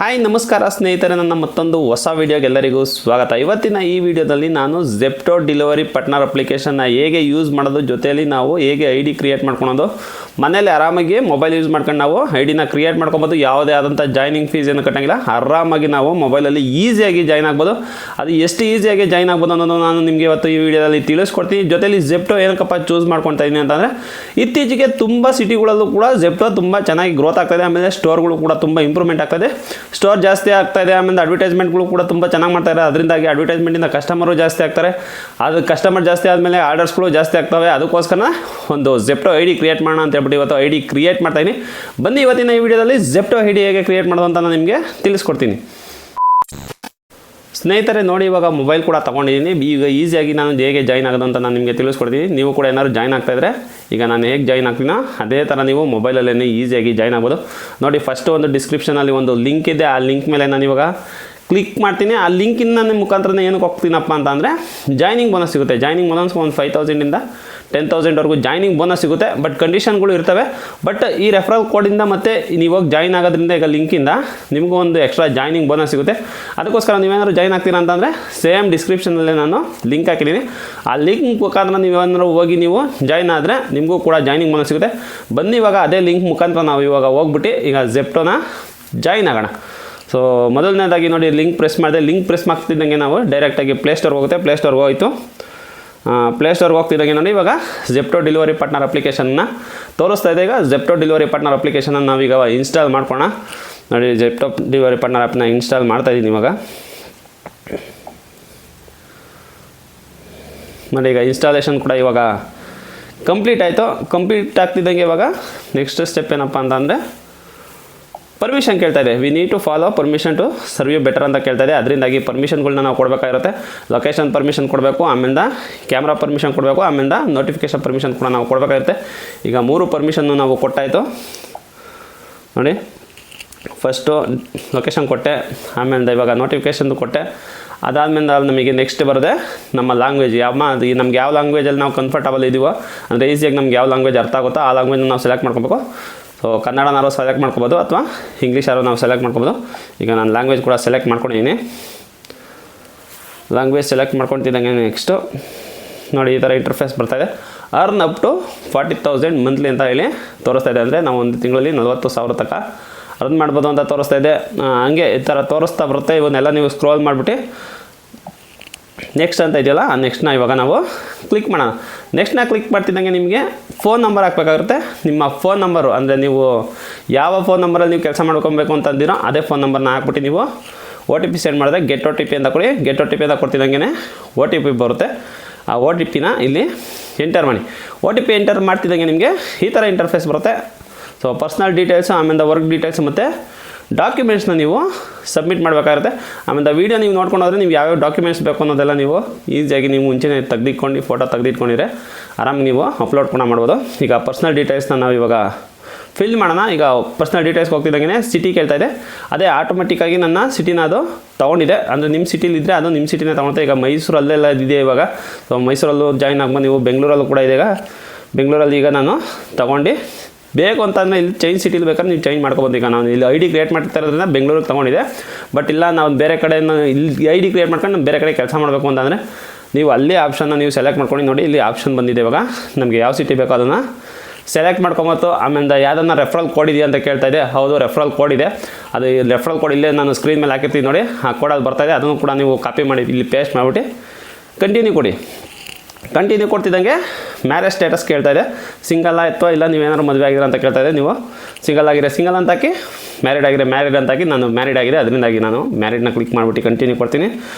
Hi ನಮಸ್ಕಾರ ಸ್ನೇಹಿತರೆ, ನನ್ನ ಮತ್ತೊಂದು ಹೊಸ ವಿಡಿಯೋಗೆ ಎಲ್ಲರಿಗೂ ಸ್ವಾಗತ. ಇವತ್ತಿನ ಈ ವಿಡಿಯೋದಲ್ಲಿ ನಾನು ಜೆಪ್ಟೋ ಡೆಲಿವರಿ ಪಾರ್ಟ್ನರ್ ಅಪ್ಲಿಕೇಶನ್ನ ಹೇಗೆ ಯೂಸ್ ಮಾಡೋದು, ಜೊತೆಯಲ್ಲಿ ನಾವು ಹೇಗೆ ಐ ಡಿ ಕ್ರಿಯೇಟ್ ಮಾಡ್ಕೊಳೋದು, ಮನೇಲಿ ಆರಾಮಾಗಿ ಮೊಬೈಲ್ ಯೂಸ್ ಮಾಡ್ಕೊಂಡು ನಾವು ಐ ಡಿನ ಕ್ರಿಯೇಟ್ ಮಾಡ್ಕೊಬೋದು. ಯಾವುದೇ ಆದಂಥ ಜಾಯ್ನಿಂಗ್ ಫೀಸ್ ಏನು ಕಟ್ಟಂಗಿಲ್ಲ, ಆರಾಮಾಗಿ ನಾವು ಮೊಬೈಲಲ್ಲಿ ಈಸಿಯಾಗಿ ಜಾಯ್ನ್ ಆಗ್ಬೋದು. ಅದು ಎಷ್ಟು ಈಸಿಯಾಗಿ ಜಾಯ್ನ್ ಆಗ್ಬೋದು ಅನ್ನೋದು ನಾನು ನಿಮಗೆ ಇವತ್ತು ಈ ವಿಡಿಯೋದಲ್ಲಿ ತಿಳಿಸ್ಕೊಡ್ತೀನಿ. ಜೊತೆಲಿ ಜೆಪ್ಟೋ ಏನಕ್ಕಪ್ಪ ಚೂಸ್ ಮಾಡ್ಕೊತಾ ಇದ್ದೀನಿ ಅಂತಂದರೆ, ಇತ್ತೀಚೆಗೆ ತುಂಬ ಸಿಟಿಗಳಲ್ಲೂ ಕೂಡ ಜೆಪ್ಟೋ ತುಂಬ ಚೆನ್ನಾಗಿ ಗ್ರೋತ್ ಆಗ್ತಾಯಿದೆ. ಆಮೇಲೆ ಸ್ಟೋರ್ಗಳು ಕೂಡ ತುಂಬ ಇಂಪ್ರೂವ್ಮೆಂಟ್ ಆಗ್ತಾಯಿದೆ, ಸ್ಟೋರ್ ಜಾಸ್ತಿ ಆಗ್ತಾಯಿದೆ. ಆಮೇಲೆ ಅಡ್ವರ್ಟೈಸ್ಮೆಂಟ್ಗಳು ಕೂಡ ತುಂಬ ಚೆನ್ನಾಗಿ ಮಾಡ್ತಾರೆ. ಅದರಿಂದಾಗಿ ಅಡ್ವರ್ಟೈಸ್ಮೆಂಟಿಂದ ಕಸ್ಟಮರು ಜಾಸ್ತಿ ಆಗ್ತಾರೆ. ಅದು ಕಸ್ಟಮರ್ ಜಾಸ್ತಿ ಆದಮೇಲೆ ಆರ್ಡರ್ಸ್ಗಳು ಜಾಸ್ತಿ ಆಗ್ತವೆ. ಅದಕ್ಕೋಸ್ಕರ ಒಂದು ಜೆಪ್ಟೋ ಐ ಡಿ ಕ್ರಿಯೇಟ್ ಮಾಡೋಣ ಅಂತ ಹೇಳ್ಬಿಟ್ಟು ಇವತ್ತು ಐ ಡಿ ಕ್ರಿಯೇಟ್ ಮಾಡ್ತಾಯಿದ್ದೀನಿ. ಬನ್ನಿ ಇವತ್ತಿನ ಈ ವಿಡಿಯೋದಲ್ಲಿ ಜೆಪ್ಟೋ ಐ ಡಿ ಹೇಗೆ ಕ್ರಿಯೇಟ್ ಮಾಡೋದು ಅಂತ ನಾನು ನಿಮಗೆ ತಿಳಿಸ್ಕೊಡ್ತೀನಿ. ಸ್ನೇಹಿತರೆ ನೋಡಿ, ಇವಾಗ ಮೊಬೈಲ್ ಕೂಡ ತೊಗೊಂಡಿದ್ದೀನಿ. ಈಗ ಈಸಿಯಾಗಿ ನಾನು ಹೇಗೆ ಜಾಯ್ನ್ ಆಗೋದು ಅಂತ ನಾನು ನಿಮಗೆ ತಿಳಿಸ್ಕೊಡ್ತೀನಿ. ನೀವು ಕೂಡ ಏನಾದ್ರು ಜಾಯ್ನ್ ಆಗ್ತಾಯಿದ್ರೆ ಈಗ ನಾನು ಹೇಗೆ ಜಾಯ್ನ್ ಆಗ್ತೀನೋ ಅದೇ ಥರ ನೀವು ಮೊಬೈಲಲ್ಲೇ ಈಸಿಯಾಗಿ ಜಾಯ್ನ್ ಆಗ್ಬೋದು. ನೋಡಿ, ಫಸ್ಟು ಒಂದು ಡಿಸ್ಕ್ರಿಪ್ಷನಲ್ಲಿ ಒಂದು ಲಿಂಕ್ ಇದೆ. ಆ ಲಿಂಕ್ ಮೇಲೆ ನಾನು ಇವಾಗ ಕ್ಲಿಕ್ ಮಾಡ್ತೀನಿ. ಆ ಲಿಂಕಿನ ಮುಖಾಂತರ ಏನಕ್ಕೆ ಹೋಗ್ತೀನಪ್ಪ ಅಂತಂದರೆ, ಜಾಯ್ನಿಂಗ್ ಬೋನಸ್ ಸಿಗುತ್ತೆ. ಜಾಯ್ನಿಂಗ್ ಬೋನಸ್ ಒಂದು 5,000ಇಂದ 10,000ವರೆಗೂ ಜಾಯ್ನಿಂಗ್ ಬೋನಸ್ ಸಿಗುತ್ತೆ. ಬಟ್ ಕಂಡೀಷನ್ಗಳು ಇರ್ತವೆ. ಬಟ್ ಈ ರೆಫರಲ್ ಕೋಡಿಂದ ಮತ್ತು ನೀವು ಹೋಗಿ ಜಾಯ್ನ್ ಆಗೋದ್ರಿಂದ ಈಗ ಲಿಂಕಿಂದ ನಿಮಗೂ ಒಂದು ಎಕ್ಸ್ಟ್ರಾ ಜಾಯ್ನಿಂಗ್ ಬೋನಸ್ ಸಿಗುತ್ತೆ. ಅದಕ್ಕೋಸ್ಕರ ನೀವೇನಾದ್ರು ಜಾಯ್ನ್ ಆಗ್ತೀರಾ ಅಂತಂದರೆ ಸೇಮ್ ಡಿಸ್ಕ್ರಿಪ್ಷನಲ್ಲೇ ನಾನು ಲಿಂಕ್ ಹಾಕಿದ್ದೀನಿ. ಆ ಲಿಂಕ್ ಮುಖಾಂತರ ನೀವೇನಾದ್ರು ಹೋಗಿ ನೀವು ಜಾಯ್ನ್ ಆದರೆ ನಿಮಗೂ ಕೂಡ ಜಾಯ್ನಿಂಗ್ ಬೋನಸ್ ಸಿಗುತ್ತೆ. ಬನ್ನಿ ಇವಾಗ ಅದೇ ಲಿಂಕ್ ಮುಖಾಂತರ ನಾವು ಇವಾಗ ಹೋಗ್ಬಿಟ್ಟು ಈಗ ಜೆಪ್ಟೋನ ಜಾಯ್ನ್ ಆಗೋಣ. ಸೊ ಮೊದಲನೇದಾಗಿ ನೋಡಿ, ಲಿಂಕ್ ಪ್ರೆಸ್ ಮಾಡಿದೆ. ಲಿಂಕ್ ಪ್ರೆಸ್ ಮಾಡ್ತಿದ್ದಂಗೆ ನಾವು ಡೈರೆಕ್ಟಾಗಿ ಪ್ಲೇಸ್ಟೋರ್ಗೆ ಹೋಗುತ್ತೆ. ಪ್ಲೇಸ್ಟೋರ್ಗೆ ಹೋಯಿತು. ಪ್ಲೇಸ್ಟೋರ್ಗೆ ಹೋಗ್ತಿದ್ದಂಗೆ ನೋಡಿ, ಇವಾಗ ಜೆಪ್ಟೋ ಡೆಲಿವರಿ ಪಾರ್ಟ್ನರ್ ಅಪ್ಲಿಕೇಶನ್ನ ತೋರಿಸ್ತಾ ಇದೆ. ಈಗ ಜೆಪ್ಟೋ ಡೆಲಿವರಿ ಪಾರ್ಟ್ನರ್ ಅಪ್ಲಿಕೇಶನ್ನ ನಾವೀಗ ಇನ್ಸ್ಟಾಲ್ ಮಾಡ್ಕೊಳ್ಳೋಣ. ನೋಡಿ, ಜೆಪ್ಟೋ ಡೆಲಿವರಿ ಪಾರ್ಟ್ನರ್ ಆ್ಯಪ್ನ ಇನ್ಸ್ಟಾಲ್ ಮಾಡ್ತಾಯಿದ್ದೀನಿ ಇವಾಗ. ನೋಡಿ, ಈಗ ಇನ್ಸ್ಟಾಲೇಷನ್ ಕೂಡ ಇವಾಗ ಕಂಪ್ಲೀಟ್ ಆಯಿತು. ಕಂಪ್ಲೀಟ್ ಆಗ್ತಿದ್ದಂಗೆ ಇವಾಗ ನೆಕ್ಸ್ಟ್ ಸ್ಟೆಪ್ ಏನಪ್ಪ ಅಂತಂದರೆ, ಪರ್ಮಿಷನ್ ಕೇಳ್ತಾ ಇದೆ. We need to follow permission to serve you better ಅಂತ ಕೇಳ್ತಾ ಇದೆ. ಅದರಿಂದಾಗಿ ಪರ್ಮಿಷನ್ಗಳನ್ನ ನಾವು ಕೊಡಬೇಕಾಗಿರುತ್ತೆ. ಲೊಕೇಶನ್ ಪರ್ಮಿಷನ್ ಕೊಡಬೇಕು, ಆಮೇಲೆ ಕ್ಯಾಮ್ರಾ ಪರ್ಮಿಷನ್ ಕೊಡಬೇಕು, ಆಮೇಲೆ ನೋಟಿಫಿಕೇಷನ್ ಪರ್ಮಿಷನ್ ಕೂಡ ನಾವು ಕೊಡಬೇಕಾಗಿರುತ್ತೆ. ಈಗ 3 ಪರ್ಮಿಷನ್ನು ನಾವು ಕೊಟ್ಟಾಯಿತು. ನೋಡಿ, ಫಸ್ಟು ಲೊಕೇಶನ್ ಕೊಟ್ಟೆ, ಆಮೇಲೆ ಇವಾಗ ನೋಟಿಫಿಕೇಷನ್ದು ಕೊಟ್ಟೆ. ಅದಾದಮೇಲೆ ನಮಗೆ ನೆಕ್ಸ್ಟ್ ಬರೋದೆ ನಮ್ಮ ಲ್ಯಾಂಗ್ವೇಜ್. ನಮ್ಗೆ ಯಾವ ಲ್ಯಾಂಗ್ವೇಜಲ್ಲಿ ನಾವು ಕಂಫರ್ಟಬಲ್ ಇದ್ದೀವೋ, ಅಂದರೆ ಈಸಿಯಾಗಿ ನಮ್ಗೆ ಯಾವ ಲ್ಯಾಂಗ್ವೇಜ್ ಅರ್ಥ ಆಗುತ್ತೋ ಆ ಲ್ಯಾಂಗ್ವೇಜ್ ನಾವು ಸೆಲೆಕ್ಟ್ ಮಾಡ್ಕೋಬೇಕು. ಸೊ ಕನ್ನಡನಾರು ಸೆಲೆಕ್ಟ್ ಮಾಡ್ಕೋಬೋದು ಅಥವಾ ಇಂಗ್ಲೀಷಾರು ನಾವು ಸೆಲೆಕ್ಟ್ ಮಾಡ್ಕೋಬೋದು. ಈಗ ನಾನು ಲ್ಯಾಂಗ್ವೇಜ್ ಕೂಡ ಸೆಲೆಕ್ಟ್ ಮಾಡ್ಕೊಂಡಿದ್ದೀನಿ. ಲ್ಯಾಂಗ್ವೇಜ್ ಸೆಲೆಕ್ಟ್ ಮಾಡ್ಕೊತಿದ್ದಂಗೆ ನೆಕ್ಸ್ಟು ನೋಡಿ, ಈ ಥರ ಇಂಟರ್ಫೇಸ್ ಬರ್ತಾಯಿದೆ. ಅರ್ನ್ ಅಪ್ ಟು 40,000 ಮಂತ್ಲಿ ಅಂತ ಹೇಳಿ ತೋರಿಸ್ತಾ ಇದೆ. ಅಂದರೆ ನಾವು ಒಂದು ತಿಂಗಳಲ್ಲಿ 40,000 ತನಕ ಅರ್ನ್ ಮಾಡ್ಬೋದು ಅಂತ ತೋರಿಸ್ತಾ ಇದೆ. ಹಂಗೆ ಈ ಥರ ತೋರಿಸ್ತಾ ಬರುತ್ತೆ. ಇವನ್ನೆಲ್ಲ ನೀವು ಸ್ಕ್ರೋಲ್ ಮಾಡಿಬಿಟ್ಟು ನೆಕ್ಸ್ಟ್ ಅಂತ ಇದೆಯಲ್ಲ, ಆ ನೆಕ್ಸ್ಟ್ನ ಇವಾಗ ನಾವು ಕ್ಲಿಕ್ ಮಾಡೋಣ. ನೆಕ್ಸ್ಟ್ನ ಕ್ಲಿಕ್ ಮಾಡ್ತಿದ್ದಂಗೆ ನಿಮಗೆ ಫೋನ್ ನಂಬರ್ ಹಾಕಬೇಕಾಗುತ್ತೆ. ನಿಮ್ಮ ಫೋನ್ ನಂಬರು, ಅಂದರೆ ನೀವು ಯಾವ ಫೋನ್ ನಂಬರಲ್ಲಿ ನೀವು ಕೆಲಸ ಮಾಡ್ಕೊಬೇಕು ಅಂತಂದಿರೋ ಅದೇ ಫೋನ್ ನಂಬರ್ನ ಹಾಕ್ಬಿಟ್ಟು ನೀವು ಒ ಟಿ ಪಿ ಸೆಂಡ್ ಮಾಡಿದ್ರೆ ಗೆಟ್ ಒ ಟಿ ಪಿ ಅಂತ ಕೊಡಿ. ಗೆಟ್ ಒ ಟಿ ಪಿ ಅಂತ ಕೊಡ್ತಿದ್ದಂಗೆ ಒ ಟಿ ಪಿ ಬರುತ್ತೆ. ಆ ಒ ಟಿ ಪಿನ ಇಲ್ಲಿ ಎಂಟರ್ ಮಾಡಿ. ಒ ಟಿ ಪಿ ಎಂಟರ್ ಮಾಡ್ತಿದ್ದಂಗೆ ನಿಮಗೆ ಈ ಥರ ಇಂಟರ್ಫೇಸ್ ಬರುತ್ತೆ. ಸೊ ಪರ್ಸ್ನಲ್ ಡೀಟೇಲ್ಸು, ಆಮೇಲೆ ವರ್ಕ್ ಡೀಟೇಲ್ಸ್ ಮತ್ತು ಡಾಕ್ಯುಮೆಂಟ್ಸ್ನ ನೀವು ಸಬ್ಮಿಟ್ ಮಾಡಬೇಕಾಗುತ್ತೆ. ಆಮೇಲೆ ವೀಡಿಯೋ ನೀವು ನೋಡ್ಕೊಂಡು ಹೋದರೆ ನೀವು ಯಾವ್ಯಾವ ಡಾಕ್ಯುಮೆಂಟ್ಸ್ ಬೇಕು ಅನ್ನೋದೆಲ್ಲ ನೀವು ಈಸಿಯಾಗಿ ನೀವು ಮುಂಚೆನೇ ತೆಗೆದಿಟ್ಕೊಂಡು ಫೋಟೋ ತೆಗೆದಿಟ್ಕೊಂಡಿದ್ರೆ ಆರಾಮಾಗಿ ನೀವು ಅಪ್ಲೋಡ್ ಕೂಡ ಮಾಡ್ಬೋದು. ಈಗ ಪರ್ಸ್ನಲ್ ಡೀಟೇಲ್ಸ್ನ ನಾವು ಇವಾಗ ಫಿಲ್ ಮಾಡೋಣ. ಈಗ ಪರ್ಸ್ನಲ್ ಡೀಟೇಲ್ಸ್ಗೆ ಹೋಗ್ತಿದ್ದಂಗೆ ಸಿಟಿ ಕೇಳ್ತಾ ಇದೆ. ಅದೇ ಆಟೋಮೆಟಿಕ್ಕಾಗಿ ನನ್ನ ಸಿಟಿನ ಅದು ತೊಗೊಂಡಿದೆ. ಅಂದರೆ ನಿಮ್ಮ ಸಿಟಿಲಿದ್ದರೆ ಅದು ನಿಮ್ಮ ಸಿಟಿನೇ ತೊಗೊಳುತ್ತೆ. ಈಗ ಮೈಸೂರಲ್ಲೆಲ್ಲ ಇದೆ ಇವಾಗ. ಸೊ ಮೈಸೂರಲ್ಲೂ ಜಾಯ್ನ್ ಆಗ್ಬೋದು. ನೀವು ಬೆಂಗಳೂರಲ್ಲೂ ಕೂಡ ಇದೆ. ಈಗ ಬೆಂಗಳೂರಲ್ಲಿ ಈಗ ನಾನು ತೊಗೊಂಡು ಬೇಕು ಅಂತಂದರೆ ಇಲ್ಲಿ ಚೇಂಜ್ ಸಿಟಿಲಿ ಬೇಕಾದ್ರೆ ನೀವು ಚೇಂಜ್ ಮಾಡ್ಕೊಬೋದು. ಈಗ ನಾನು ಇಲ್ಲಿ ಐ ಡಿ ಕ್ರಿಯೇಟ್ ಮಾಡ್ತಾ ಇರೋದ್ರಿಂದ ಬೆಂಗಳೂರಿಗೆ ತೊಗೊಂಡಿದೆ. ಬಟ್ ಇಲ್ಲ, ನಾವು ಬೇರೆ ಕಡೆಯನ್ನು ಇಲ್ಲಿ ಐ ಡಿ ಕ್ರಿಯೇಟ್ ಮಾಡ್ಕೊಂಡು ಬೇರೆ ಕಡೆ ಕೆಲಸ ಮಾಡಬೇಕು ಅಂತಂದರೆ ನೀವು ಅಲ್ಲೇ ಆಪ್ಷನ್ನ ನೀವು ಸೆಲೆಕ್ಟ್ ಮಾಡ್ಕೊಂಡು. ನೋಡಿ, ಇಲ್ಲಿ ಆಪ್ಷನ್ ಬಂದಿದೆ. ಇವಾಗ ನಮಗೆ ಯಾವ ಸಿಟಿ ಬೇಕೋ ಅದನ್ನು ಸೆಲೆಕ್ಟ್ ಮಾಡ್ಕೊಬೋದು. ಆಮೇಲೆ ಯಾವುದನ್ನ ರೆಫರಲ್ ಕೋಡ್ ಇದೆಯಾ ಅಂತ ಕೇಳ್ತಾ ಇದೆ. ಹೌದು, ರೆಫರಲ್ ಕೋಡ್ ಇದೆ. ಅದು ರೆಫರಲ್ ಕೋಡ್ ಇಲ್ಲೇ ನಾನು ಸ್ಕ್ರೀನ್ ಮೇಲೆ ಹಾಕಿರ್ತೀನಿ ನೋಡಿ. ಆ ಕೋಡ್ ಅಲ್ಲಿ ಬರ್ತಾಯಿದೆ. ಅದನ್ನು ಕೂಡ ನೀವು ಕಾಪಿ ಮಾಡಿ ಇಲ್ಲಿ ಪೇಸ್ಟ್ ಮಾಡಿಬಿಟ್ಟು ಕಂಟಿನ್ಯೂ ಕೊಡಿ. ಕಂಟಿನ್ಯೂ ಕೊಡ್ತಿದ್ದಂಗೆ ಮ್ಯಾರೇಜ್ ಸ್ಟೇಟಸ್ ಕೇಳ್ತಾ ಇದೆ. ಸಿಂಗಲ್ ಅಥವಾ ಇಲ್ಲ ನೀವೇನಾದ್ರು ಮದುವೆ ಆಗಿರೋ ಅಂತ ಕೇಳ್ತಾ ಇದೆ. ನೀವು ಸಿಂಗಲ್ ಆಗಿರೋ ಸಿಂಗಲ್ ಅಂತ ಹಾಕಿ, ಮ್ಯಾರಿಡ್ ಆಗಿರೋ ಮ್ಯಾರಿಡ್ ಅಂತ ಹಾಕಿ. ನಾನು ಮ್ಯಾರಿಡ್ ಆಗಿದೆ, ಅದರಿಂದಾಗಿ ನಾನು ಮ್ಯಾರಿಡ್ನ ಕ್ಲಿಕ್ ಮಾಡಿಬಿಟ್ಟು ಕಂಟಿನ್ಯೂ ಕೊಡ್ತೀನಿ.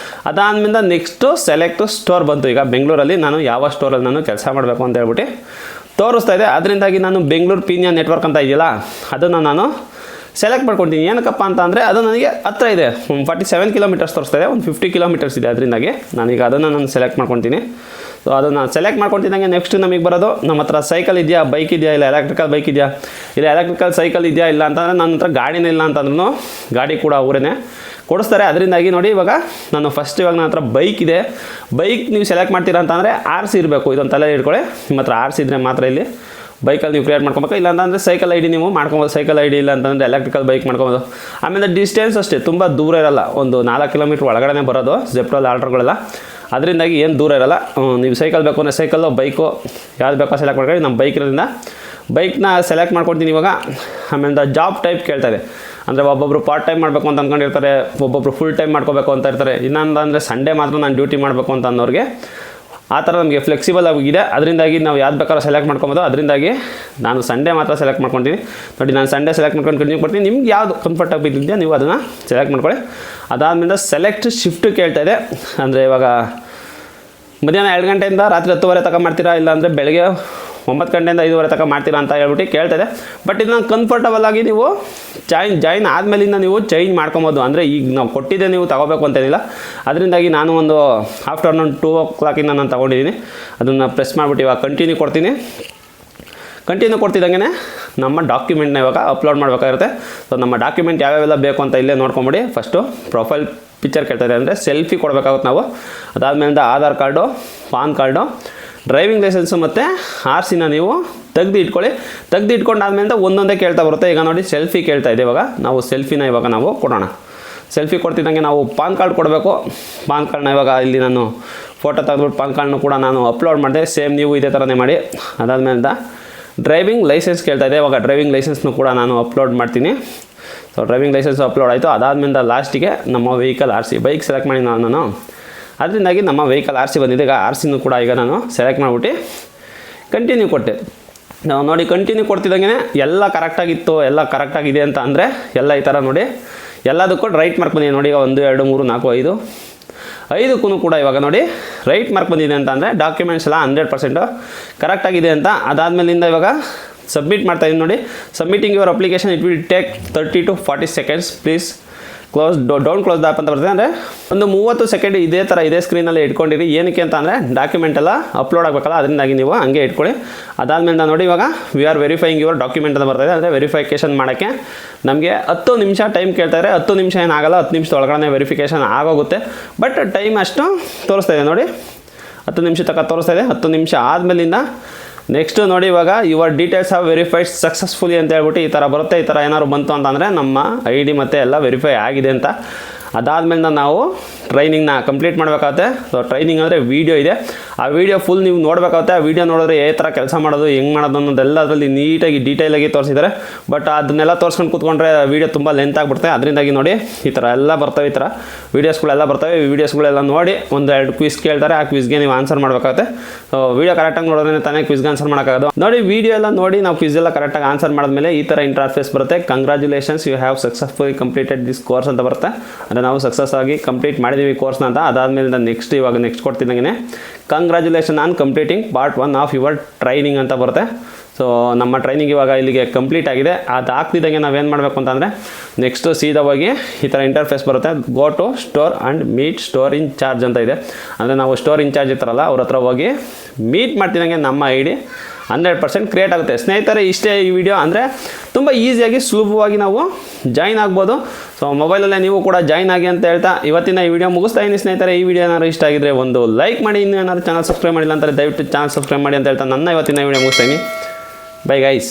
ಅದಾದಮೇಲೆ ನೆಕ್ಸ್ಟು ಸೆಲೆಕ್ಟು ಸ್ಟೋರ್ ಬಂತು. ಈಗ ಬೆಂಗಳೂರಲ್ಲಿ ನಾನು ಯಾವ ಸ್ಟೋರಲ್ಲಿ ನಾನು ಕೆಲಸ ಮಾಡಬೇಕು ಅಂತ ಹೇಳ್ಬಿಟ್ಟು ತೋರಿಸ್ತಾ ಇದೆ. ಅದರಿಂದಾಗಿ ನಾನು ಬೆಂಗಳೂರು ಪ್ರೀಮಿಯರ್ ನೆಟ್ವರ್ಕ್ ಅಂತ ಇದೆಯಲ್ಲ, ಅದನ್ನು ನಾನು ಸೆಲೆಕ್ಟ್ ಮಾಡ್ಕೊತೀನಿ. ಏನಕ್ಕಪ್ಪ ಅಂತ ಅಂದರೆ ಅದು ನನಗೆ ಹತ್ರ ಇದೆ. 47 ಕಿಲೋಮೀಟರ್ಸ್ ತೋರಿಸ್ತಾ ಇದೆ. ಒಂದು 50 ಕಿಲೋಮೀಟರ್ಸ್ ಇದೆ. ಅದರಿಂದಾಗಿ ನಾನೀಗ ಅದನ್ನು ನಾನು ಸೆಲೆಕ್ಟ್ ಮಾಡ್ಕೊತೀನಿ. ಸೊ ಅದನ್ನು ಸೆಲೆಕ್ಟ್ ಮಾಡ್ಕೊತಿದ್ದಂಗೆ ನೆಕ್ಸ್ಟ್ ನಮಗೆ ಬರೋದು, ನಮ್ಮ ಹತ್ರ ಸೈಕಲ್ ಇದೆಯಾ, ಬೈಕ್ ಇದೆಯಾ, ಇಲ್ಲ ಎಲೆಕ್ಟ್ರಿಕಲ್ ಬೈಕ್ ಇದೆಯಾ, ಇಲ್ಲ ಎಲೆಕ್ಟ್ರಿಕಲ್ ಸೈಕಲ್ ಇದೆಯಾ, ಇಲ್ಲ ಅಂತಂದರೆ ನನ್ನ ಹತ್ರ ಗಾಡಿನೇ ಇಲ್ಲ ಅಂತಂದ್ರೂ ಗಾಡಿ ಕೂಡ ಅವರೇ ಕೊಡಿಸ್ತಾರೆ. ಅದರಿಂದಾಗಿ ನೋಡಿ, ಇವಾಗ ನಾನು ಫಸ್ಟ್ ಇವಾಗ ನನ್ನ ಹತ್ರ ಬೈಕ್ ಇದೆ. ಬೈಕ್ ನೀವು ಸೆಲೆಕ್ಟ್ ಮಾಡ್ತೀರಾ ಅಂತಂದರೆ ಆರ್ ಸಿ ಇರಬೇಕು. ಇದೊಂದು ತಲೆ ಇಟ್ಕೊಳ್ಳಿ. ನಿಮ್ಮ ಹತ್ರ ಆರ್ ಸಿ ಇದ್ದರೆ ಮಾತ್ರ ಇಲ್ಲಿ ಬೈಕಲ್ಲಿ ನೀವು ಕ್ರಿಯೇಟ್ ಮಾಡ್ಕೊಬೇಕು. ಇಲ್ಲ ಅಂತಂದರೆ ಸೈಕಲ್ ಐ ಡಿ ನೀವು ಮಾಡ್ಕೊಬೋದು. ಸೈಕಲ್ ಐ ಡಿ ಇಲ್ಲ ಅಂತಂದರೆ ಎಲೆಕ್ಟ್ರಿಕಲ್ ಬೈಕ್ ಮಾಡ್ಕೊಬೋದು. ಆಮೇಲೆ ಡಿಸ್ಟೆನ್ಸ್ ಅಷ್ಟೇ ತುಂಬ ದೂರ ಇರಲ್ಲ, ಒಂದು 4 ಕಿಲೋಮೀಟ್ರ್ ಒಳಗಡೆ ಬರೋದು ಜೆಪ್ಟೋಲ್ ಆರ್ಡ್ರ್ಗಳೆಲ್ಲ. ಅದರಿಂದಾಗಿ ಏನು ದೂರ ಇರಲ್ಲ. ನೀವು ಸೈಕಲ್ ಬೇಕು ಅಂದರೆ ಸೈಕಲ್ಲು, ಬೈಕು ಯಾವ್ದು ಬೇಕೋ ಸೆಲೆಕ್ಟ್ ಮಾಡ್ಕೊಳ್ಳಿ. ನಮ್ಮ ಬೈಕ್ ಇರೋದ್ರಿಂದ ಬೈಕ್ನ ಸೆಲೆಕ್ಟ್ ಮಾಡ್ಕೊಡ್ತೀನಿ ಇವಾಗ. ಆಮೇಲೆ ಜಾಬ್ ಟೈಪ್ ಕೇಳ್ತಾಯಿದೆ, ಅಂದರೆ ಒಬ್ಬೊಬ್ಬರು ಪಾರ್ಟ್ ಟೈಮ್ ಮಾಡಬೇಕು ಅಂತ ಅಂದ್ಕೊಂಡಿರ್ತಾರೆ, ಒಬ್ಬೊಬ್ಬರು ಫುಲ್ ಟೈಮ್ ಮಾಡ್ಕೋಬೇಕು ಅಂತ ಇರ್ತಾರೆ. ಇನ್ನೊಂದು ಅಂದರೆ ಸಂಡೇ ಮಾತ್ರ ನಾನು ಡ್ಯೂಟಿ ಮಾಡಬೇಕು ಅಂತ ಅನ್ನೋರಿಗೆ ಆ ಥರ ನಮಗೆ ಫ್ಲೆಕ್ಸಿಬಲ್ ಆಗಿದೆ. ಅದರಿಂದಾಗಿ ನಾವು ಯಾವ್ದು ಬೇಕಾದ್ರೂ ಸೆಲೆಕ್ಟ್ ಮಾಡ್ಕೊಬೋದು. ಅದರಿಂದಾಗಿ ನಾನು ಸಂಡೇ ಮಾತ್ರ ಸೆಲೆಕ್ಟ್ ಮಾಡ್ಕೊತೀನಿ. ನೋಡಿ, ನಾನು ಸಂಡೇ ಸೆಲೆಕ್ಟ್ ಮಾಡ್ಕೊಂಡು ಕಂಟಿನ್ಯೂ ಕೊಡ್ತೀನಿ. ನಿಮ್ಗೆ ಯಾವುದು ಕಂಫರ್ಟಬಲ್ ಇದೆಯಾ ನೀವು ಅದನ್ನು ಸೆಲೆಕ್ಟ್ ಮಾಡ್ಕೊಳ್ಳಿ. ಅದಾದಮೇಲೆ ಸೆಲೆಕ್ಟ್ ಶಿಫ್ಟ್ ಕೇಳ್ತಾಯಿದೆ, ಅಂದರೆ ಇವಾಗ ಮಧ್ಯಾಹ್ನ 2 ಗಂಟೆಯಿಂದ ರಾತ್ರಿ 10:30 ತನಕ ಮಾಡ್ತೀರಾ, ಇಲ್ಲಾಂದರೆ ಬೆಳಗ್ಗೆ 9 ಗಂಟೆಯಿಂದ 5:30 ತನಕ ಮಾಡ್ತೀರಾ ಅಂತ ಹೇಳ್ಬಿಟ್ಟು ಕೇಳ್ತಾಯಿದೆ. ಬಟ್ ಇದನ್ನ ಕಂಫರ್ಟಬಲ್ ಆಗಿ ನೀವು ಜಾಯಿನ್ ಆದಮೇಲಿಂದ ನೀವು ಚೇಂಜ್ ಮಾಡ್ಕೊಬೋದು. ಅಂದರೆ ಈಗ ನಾವು ಕೊಟ್ಟಿದ್ದೆ ನೀವು ತಗೋಬೇಕು ಅಂತೇನಿಲ್ಲ. ಅದರಿಂದಾಗಿ ನಾನು ಒಂದು ಆಫ್ಟರ್ನೂನ್ 2 o'clock ನಾನು ತೊಗೊಂಡಿದ್ದೀನಿ. ಅದನ್ನು ಪ್ರೆಸ್ ಮಾಡಿಬಿಟ್ಟು ಇವಾಗ ಕಂಟಿನ್ಯೂ ಕೊಡ್ತೀನಿ. ಕಂಟಿನ್ಯೂ ಕೊಡ್ತಿದ್ದಂಗೆ ನಮ್ಮ ಡಾಕ್ಯುಮೆಂಟ್ನ ಇವಾಗ ಅಪ್ಲೋಡ್ ಮಾಡಬೇಕಾಗಿರುತ್ತೆ. ಸೊ ನಮ್ಮ ಡಾಕ್ಯುಮೆಂಟ್ ಯಾವ್ಯಾವೆಲ್ಲ ಬೇಕು ಅಂತ ಇಲ್ಲೇ ನೋಡ್ಕೊಂಬಿಡಿ. ಫಸ್ಟು ಪ್ರೊಫೈಲ್ ಪಿಕ್ಚರ್ ಕೇಳ್ತಾಯಿದೆ, ಅಂದರೆ ಸೆಲ್ಫಿ ಕೊಡಬೇಕಾಗುತ್ತೆ ನಾವು. ಅದಾದಮೇಲಿಂದ Aadhaar card, PAN card, driving licence ಮತ್ತು RC ನೀವು ತೆಗೆದು ಇಟ್ಕೊಂಡಾದ್ಮೇಲೆ ಒಂದೊಂದೇ ಕೇಳ್ತಾ ಬರುತ್ತೆ. ಈಗ ನೋಡಿ, ಸೆಲ್ಫಿ ಕೇಳ್ತಾ ಇದೆ. ಇವಾಗ ನಾವು ಸೆಲ್ಫಿನ ಇವಾಗ ನಾವು ಕೊಡೋಣ. ಸೆಲ್ಫಿ ಕೊಡ್ತಿದ್ದಂಗೆ ನಾವು ಪಾನ್ ಕಾರ್ಡ್ ಕೊಡಬೇಕು. ಪಾನ್ ಕಾರ್ಡ್ನ ಇವಾಗ ಇಲ್ಲಿ ನಾನು ಫೋಟೋ ತೆಗೆದ್ಬಿಟ್ಟು ಪಾನ್ ಕಾರ್ಡ್ನು ಕೂಡ ನಾನು ಅಪ್ಲೋಡ್ ಮಾಡಿದೆ. ಸೇಮ್ ನೀವು ಇದೇ ಥರನೇ ಮಾಡಿ. ಅದಾದಮೇಲಿಂದ ಡ್ರೈವಿಂಗ್ ಲೈಸೆನ್ಸ್ ಕೇಳ್ತಾ ಇದೆ. ಇವಾಗ ಡ್ರೈವಿಂಗ್ ಲೈಸೆನ್ಸ್ನು ಕೂಡ ನಾನು ಅಪ್ಲೋಡ್ ಮಾಡ್ತೀನಿ. ಸೊ ಡ್ರೈವಿಂಗ್ ಲೈಸೆನ್ಸ್ ಅಪ್ಲೋಡ್ ಆಯಿತು. ಅದಾದಮೇಲೆ ಲಾಸ್ಟಿಗೆ ನಮ್ಮ ವೆಹಿಕಲ್ RC, ಬೈಕ್ ಸೆಲೆಕ್ಟ್ ಮಾಡಿ ನಾನು. ಅದರಿಂದಾಗಿ ನಮ್ಮ ವೆಹಿಕಲ್ RC ಬಂದಿದೆ. ಈಗ RCನೂ ಕೂಡ ಈಗ ನಾನು ಸೆಲೆಕ್ಟ್ ಮಾಡಿಬಿಟ್ಟು ಕಂಟಿನ್ಯೂ ಕೊಟ್ಟೆ. ನಾವು ನೋಡಿ, ಕಂಟಿನ್ಯೂ ಕೊಡ್ತಿದ್ದಂಗೆ ಎಲ್ಲ ಕರೆಕ್ಟಾಗಿತ್ತು, ಎಲ್ಲ ಕರೆಕ್ಟಾಗಿದೆ ಅಂತ ಅಂದರೆ ಎಲ್ಲ ಈ ಥರ ನೋಡಿ ಎಲ್ಲದಕ್ಕೂ ರೈಟ್ ಮಾರ್ಕ್ ಬಂದಿದೆ. ನೋಡಿ, ಈಗ 1 2 3 4 5 ಕೂಡ ಇವಾಗ ನೋಡಿ ರೈಟ್ ಮಾರ್ಕ್ ಬಂದಿದೆ ಅಂತ ಅಂದರೆ ಡಾಕ್ಯುಮೆಂಟ್ಸ್ ಎಲ್ಲ 100% ಕರೆಕ್ಟಾಗಿದೆ ಅಂತ. ಅದಾದಮೇಲಿಂದ ಇವಾಗ ಸಬ್ಮಿಟ್ ಮಾಡ್ತಾಯಿದ್ದೀನಿ. ನೋಡಿ, submitting your application it will take 30 to 40 seconds. Please don't close the app ಅಂತ ಬರ್ತದೆ. ಅಂದರೆ ಒಂದು 30 ಸೆಕೆಂಡ್ ಇದೇ ಸ್ಕ್ರೀನಲ್ಲಿ ಇಟ್ಕೊಂಡಿರಿ. ಏನಕ್ಕೆ ಅಂತ ಅಂದರೆ ಡಾಕ್ಯುಮೆಂಟ್ ಎಲ್ಲ ಅಪ್ಲೋಡ್ ಆಗಬೇಕಲ್ಲ, ಅದರಿಂದಾಗಿ ನೀವು ಹಂಗೆ ಇಟ್ಕೊಳ್ಳಿ. ಅದಾದಮೇಲೆ ನೋಡಿ, ಇವಾಗ we are verifying your document ಅಂತ ಬರ್ತಾಯಿದೆ. ಅಂದರೆ ವೆರಿಫಿಕೇಷನ್ ಮಾಡೋಕ್ಕೆ ನಮಗೆ 10 ನಿಮಿಷ ಟೈಮ್ ಕೇಳ್ತಾರೆ. 10 ನಿಮಿಷ ಏನಾಗಲ್ಲ, 10 ನಿಮಿಷದ ಒಳಗಡೆ ವೆರಿಫಿಕೇಷನ್ ಆಗೋಗುತ್ತೆ. ಬಟ್ ಟೈಮ್ ಅಷ್ಟು ತೋರಿಸ್ತಾ ಇದೆ. ನೋಡಿ, 10 ನಿಮಿಷ ತನಕ ತೋರಿಸ್ತಾ ಇದೆ. 10 ನಿಮಿಷ ಆದಮೇಲಿಂದ ನೆಕ್ಸ್ಟು ನೋಡಿ, ಇವಾಗ your details of verified successfully ಅಂತ ಹೇಳ್ಬಿಟ್ಟು ಈ ಥರ ಬರುತ್ತೆ. ಈ ಥರ ಏನಾದ್ರು ಬಂತು ಅಂತಂದರೆ ನಮ್ಮ ID ಮತ್ತು ಎಲ್ಲ ವೆರಿಫೈ ಆಗಿದೆ ಅಂತ. ಅದಾದಮೇಲೆ ನಾವು ಟ್ರೈನಿಂಗ್ನ ಕಂಪ್ಲೀಟ್ ಮಾಡಬೇಕಾಗುತ್ತೆ. ಸೊ ಟ್ರೈನಿಂಗ್ ಅಂದರೆ ವೀಡಿಯೋ ಇದೆ, ಆ ವೀಡಿಯೋ ಫುಲ್ ನೀವು ನೋಡಬೇಕಾಗುತ್ತೆ. ಆ ವೀಡಿಯೋ ನೋಡಿದ್ರೆ ಯಾವ ಥರ ಕೆಲಸ ಮಾಡೋದು, ಹೆಂಗೆ ಮಾಡೋದು ಅನ್ನೋದೆಲ್ಲ ಅದರಲ್ಲಿ ನೀಟಾಗಿ ಡೀಟೇಲಾಗಿ ತೋರಿಸಿದ್ದಾರೆ. ಬಟ್ ಅದನ್ನೆಲ್ಲ ತೋರಿಸ್ಕೊಂಡು ಕೂತ್ಕೊಂಡ್ರೆ ವೀಡಿಯೋ ತುಂಬ ಲೆಂತ್ ಆಗಿಬಿಡುತ್ತೆ. ಅದರಿಂದಾಗಿ ನೋಡಿ, ಈ ಥರ ಎಲ್ಲ ಬರ್ತವೆ, ಈ ಥರ ವೀಡಿಯೋಸ್ಗಳೆಲ್ಲ ಬರ್ತವೆ. ಈ ವೀಡಿಯೋಸ್ಗಳೆಲ್ಲ ನೋಡಿ 1-2 ಕ್ವಿಸ್ ಕೇಳ್ತಾರೆ. ಆ ಕ್ವಿಸ್ಗೆ ನೀವು ಆನ್ಸರ್ ಮಾಡಬೇಕಾಗುತ್ತೆ. ಸೊ ವೀಡಿಯೋ ಕರೆಕ್ಟಾಗಿ ನೋಡೋದ್ರೆ ತಾನೇ ಕ್ವಿಸ್ಗೆ ಆನ್ಸರ್ ಮಾಡೋಕ್ಕಾಗೋದು. ನೋಡಿ, ವೀಡಿಯೋ ಎಲ್ಲ ನೋಡಿ ನಾವು ಕ್ವಿಸ್ ಎಲ್ಲ ಕರೆಕ್ಟಾಗಿ ಆನ್ಸರ್ ಮಾಡಿದ್ಮೇಲೆ ಈ ಥರ ಇಂಟರ್ಫೇಸ್ ಬರುತ್ತೆ. Congratulations, you have successfully completed this course ಅಂತ ಬರುತ್ತೆ. ಅಂದರೆ ನಾವು ಸಕ್ಸಸ್ ಆಗಿ ಕಂಪ್ಲೀಟ್ ಮಾಡಿದ್ದೀವಿ ಕೋರ್ಸ್ನ ಅಂತ. ಅದಾದಮೇಲೆ ನೆಕ್ಸ್ಟ್ ಕೊಡ್ತಿದ್ದಂಗೆ congratulation on completing part 1 of your training ಅಂತ ಬರುತ್ತೆ. ಸೊ ನಮ್ಮ ಟ್ರೈನಿಂಗ್ ಇವಾಗ ಇಲ್ಲಿಗೆ ಕಂಪ್ಲೀಟ್ ಆಗಿದೆ. ಅದು ಆಗ್ತಿದ್ದಂಗೆ ನಾವೇನು ಮಾಡಬೇಕು ಅಂತಂದರೆ ನೆಕ್ಸ್ಟು ಸೀದಾ ಹೋಗಿ ಈ ಥರ ಇಂಟರ್ಫೇಸ್ ಬರುತ್ತೆ. Go to store and meet store in charge ಅಂತ ಇದೆ. ಅಂದರೆ ನಾವು ಸ್ಟೋರ್ ಇನ್ ಚಾರ್ಜ್ ಇರ್ತಾರಲ್ಲ, ಅವ್ರ ಹತ್ರ ಹೋಗಿ ಮೀಟ್ ಮಾಡ್ತಿದ್ದಂಗೆ ನಮ್ಮ ID 100% ಕ್ರಿಯೇಟ್ ಆಗುತ್ತೆ. ಸ್ನೇಹಿತರೆ, ಇಷ್ಟೇ ಈ ವಿಡಿಯೋ. ಅಂದರೆ ತುಂಬ ಈಸಿಯಾಗಿ ಸುಲಭವಾಗಿ ನಾವು ಜಾಯಿನ್ ಆಗ್ಬೋದು. ಸೊ ಮೊಬೈಲಲ್ಲೇ ನೀವು ಕೂಡ ಜಾಯಿನ್ ಆಗಿ ಅಂತ ಹೇಳ್ತಾ ಇವತ್ತಿನ ಈ ವಿಡಿಯೋ ಮುಗಿಸ್ತಾ ಇದ್ದೀನಿ. ಸ್ನೇಹಿತರೆ, ಈ ವಿಡಿಯೋ ಏನಾದ್ರು ಇಷ್ಟ ಆಗಿದ್ರೆ ಒಂದು ಲೈಕ್ ಮಾಡಿ. ಇನ್ನೂ ಏನಾದ್ರು ಚಾನಲ್ ಸಬ್ಸ್ಕ್ರೈಬ್ ಮಾಡಿಲ್ಲ ಅಂತಾರೆ ದಯವಿಟ್ಟು ಚಾನಲ್ ಸಬ್ಸ್ಕ್ರೈಬ್ ಮಾಡಿ ಅಂತ ಹೇಳ್ತಾ ನನ್ನ ಇವತ್ತಿನ ವಿಡಿಯೋ ಮುಗಿಸ್ತಾ ಇದ್ದೀನಿ. Bye guys.